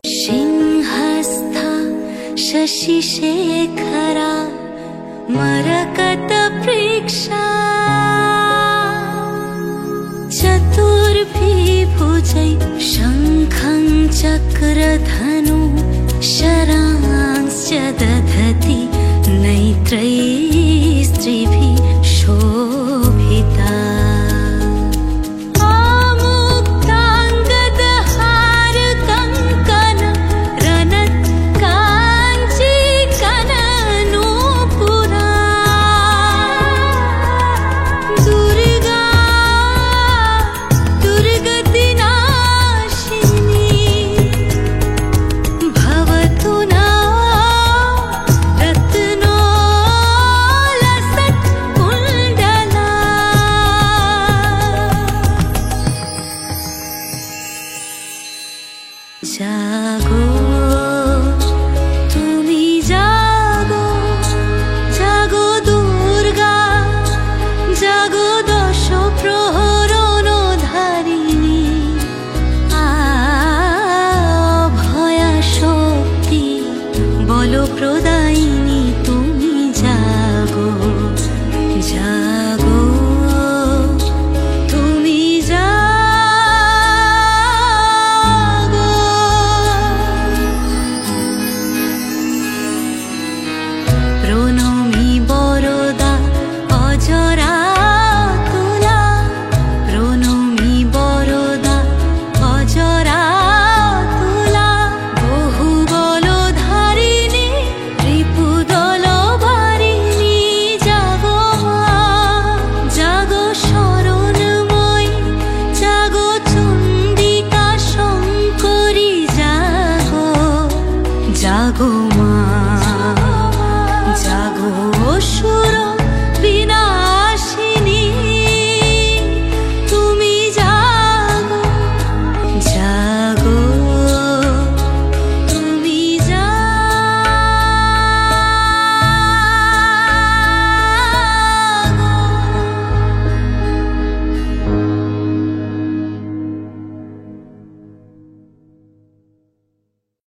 सिंहस्था शशिशेखरा मरकतप्रेक्षा चतुर्भिर्भुजै शङ्खं चक्रधनु शरांश्च दधति नेत्रैः स्त्रिभिः शोभिता। जागो तुमी जागो जागो दुर्गा जागो दश प्रहरण धारिणी अभया शक्ति बल प्रदायिनी तुमी जागो जागो तुमी প্রণমী বরদা অজরা তুলা প্রণমী বরদা অজরা তুলা বহু বল ধারিণী রিপুদল ভারিণী জাগো মা জাগো শরণময়ী জাগো চণ্ডিকা শঙ্করী জাগো জাগো মা जागो असुर विना